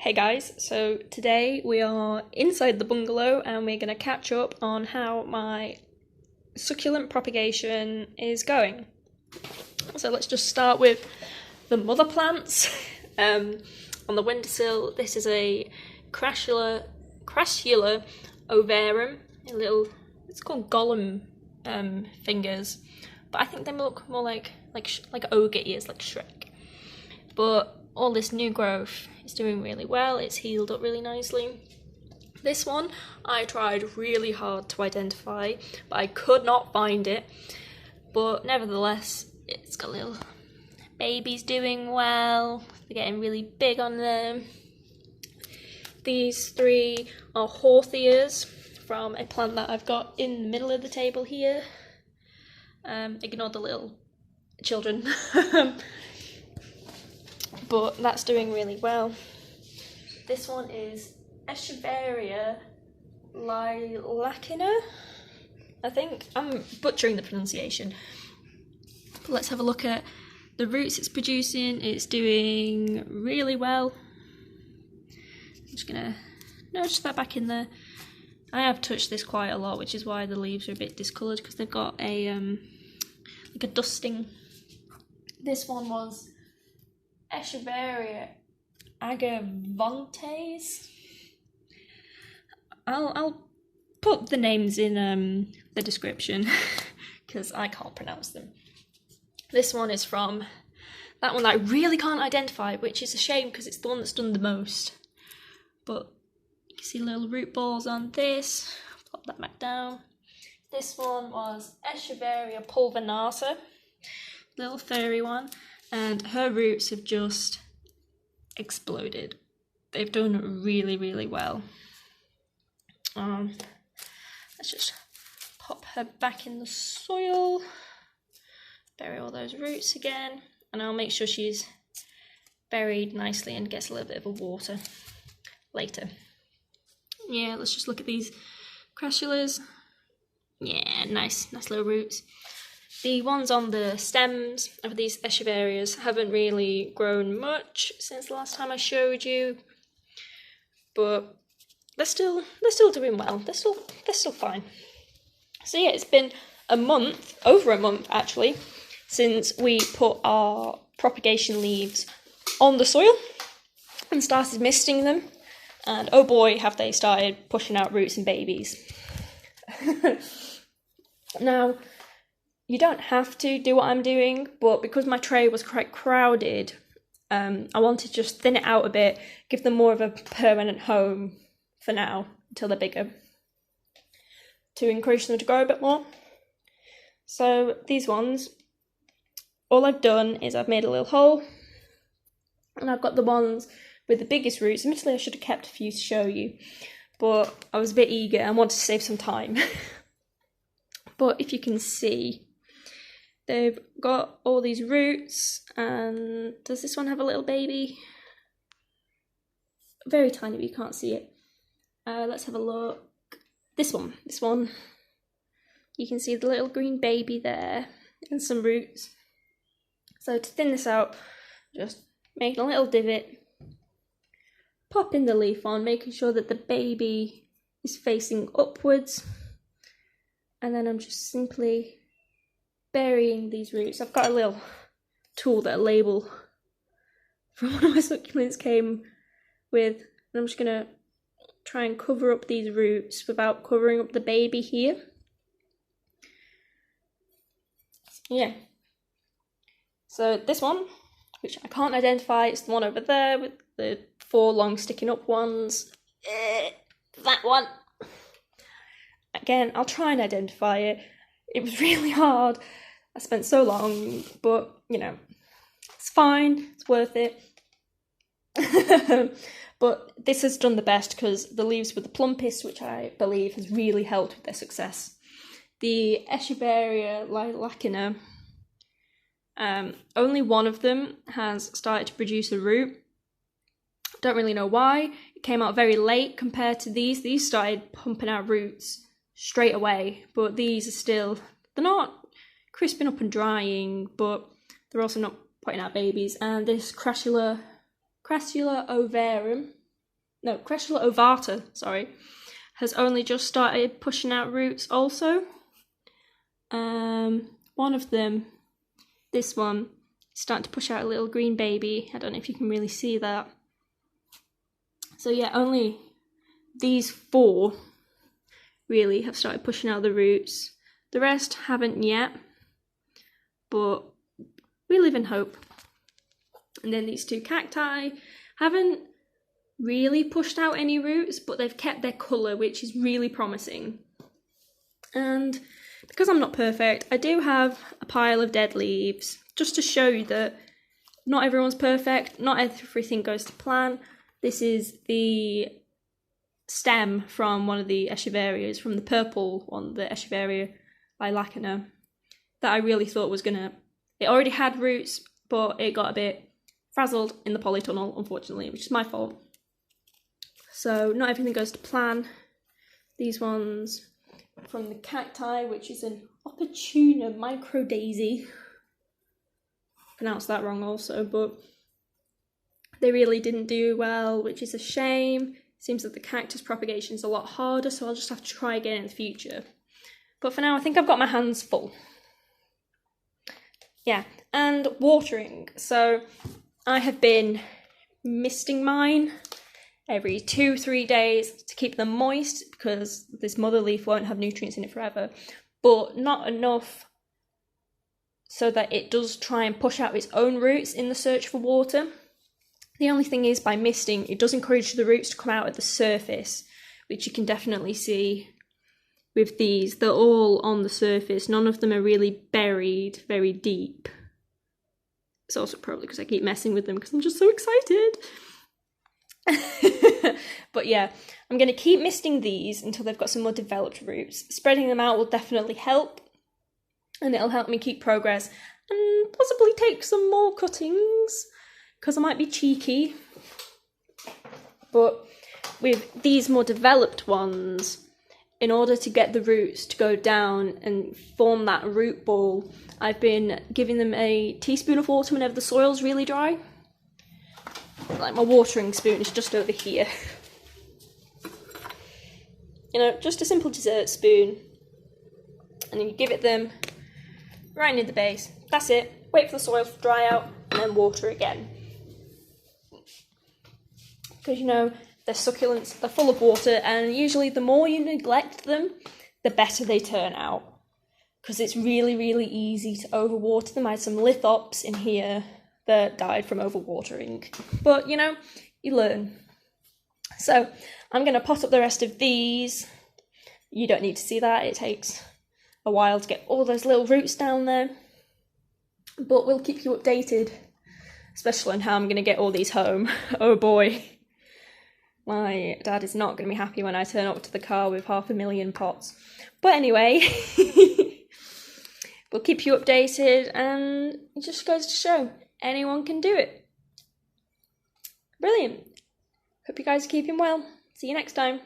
Hey guys, so today we are inside the bungalow and we're going to catch up on how my succulent propagation is going. So let's just start with the mother plants. On the windowsill, this is a crassula ovarum, it's called golem fingers, but I think they look more like ogre ears, like Shrek. But all this new growth is doing really well. It's healed up really nicely. This one I tried really hard to identify, but I could not find it. But nevertheless, it's got little babies doing well. They're getting really big on them. These three are Horthias from a plant that I've got in the middle of the table here. Ignore the little children. But that's doing really well. This one is Echeveria lilacina, I think. I'm butchering the pronunciation. But let's have a look at the roots it's producing. It's doing really well. I'm just gonna nudge that back in there. I have touched this quite a lot, which is why the leaves are a bit discoloured, because they've got a like a dusting. This one was Echeveria agavantes. I'll put the names in the description because I can't pronounce them. This one is from that one that I really can't identify, which is a shame because it's the one that's done the most. But you can see little root balls on this. Pop that back down. This one was Echeveria pulvinata, little furry one. And her roots have just exploded. They've done really, really well. Let's just pop her back in the soil, bury all those roots again, and I'll make sure she's buried nicely and gets a little bit of a water later. Yeah, let's just look at these crassulas. Yeah, nice little roots. The ones on the stems of these echeverias haven't really grown much since the last time I showed you, but they're still doing well. They're still fine. So yeah, it's been a month, over a month actually, since we put our propagation leaves on the soil and started misting them, and oh boy, have they started pushing out roots and babies. Now, you don't have to do what I'm doing, but because my tray was quite crowded, I wanted to just thin it out a bit, give them more of a permanent home for now, until they're bigger, to encourage them to grow a bit more. So these ones, all I've done is I've made a little hole, and I've got the ones with the biggest roots. Admittedly, I should have kept a few to show you, but I was a bit eager and wanted to save some time. But if you can see, they've got all these roots, and does this one have a little baby? Very tiny, but you can't see it. Let's have a look. This one, you can see the little green baby there, and some roots. So to thin this out, just make a little divot, pop in the leaf on, making sure that the baby is facing upwards, and then I'm just simply burying these roots. I've got a little tool that a label from one of my succulents came with, and I'm just going to try and cover up these roots without covering up the baby here. Yeah. So this one, which I can't identify, it's the one over there with the 4 long sticking up ones. That one. Again, I'll try and identify it. It was really hard. I spent so long, but, you know, it's fine. It's worth it. But this has done the best because the leaves were the plumpest, which I believe has really helped with their success. The Echeveria lilacina, only one of them has started to produce a root. Don't really know why. It came out very late compared to these. These started pumping out roots straight away, but these are still, they're not crisping up and drying, but they're also not putting out babies. And this crassula ovarum, Crescula ovata, sorry, has only just started pushing out roots also. One of them, this one, is starting to push out a little green baby. I don't know if you can really see that. So yeah, only these 4 really have started pushing out the roots. The rest haven't yet, but we live in hope. And then these 2 cacti haven't really pushed out any roots, but they've kept their colour, which is really promising. And because I'm not perfect, I do have a pile of dead leaves, just to show you that not everyone's perfect, not everything goes to plan. This is the stem from one of the echeverias, from the purple one, the echeveria lacuna, that I really thought was gonna... It already had roots, but it got a bit frazzled in the polytunnel, unfortunately, which is my fault. So not everything goes to plan. These ones from the cacti, which is an opportuna micro daisy. Pronounced that wrong also, but they really didn't do well, which is a shame. Seems that the cactus propagation is a lot harder, so I'll just have to try again in the future. But for now, I think I've got my hands full. Yeah, and watering. So I have been misting mine every 2-3 days to keep them moist, because this mother leaf won't have nutrients in it forever, but not enough so that it does try and push out its own roots in the search for water. The only thing is, by misting, it does encourage the roots to come out at the surface, which you can definitely see with these. They're all on the surface. None of them are really buried very deep. It's also probably because I keep messing with them because I'm just so excited. But yeah, I'm going to keep misting these until they've got some more developed roots. Spreading them out will definitely help, and it'll help me keep progress and possibly take some more cuttings, because I might be cheeky. But with these more developed ones, in order to get the roots to go down and form that root ball, I've been giving them a teaspoon of water whenever the soil's really dry. Like, my watering spoon is just over here. You know, just a simple dessert spoon. And then you give it them right near the base. That's it. Wait for the soil to dry out and then water again. Because, you know, they're succulents, they're full of water, and usually the more you neglect them, the better they turn out. Because it's really, really easy to overwater them. I had some lithops in here that died from overwatering. But, you know, you learn. So, I'm going to pot up the rest of these. You don't need to see that. It takes a while to get all those little roots down there. But we'll keep you updated, especially on how I'm going to get all these home. Oh boy. My dad is not going to be happy when I turn up to the car with 500,000 pots. But anyway, we'll keep you updated, and it just goes to show anyone can do it. Brilliant. Hope you guys are keeping well. See you next time.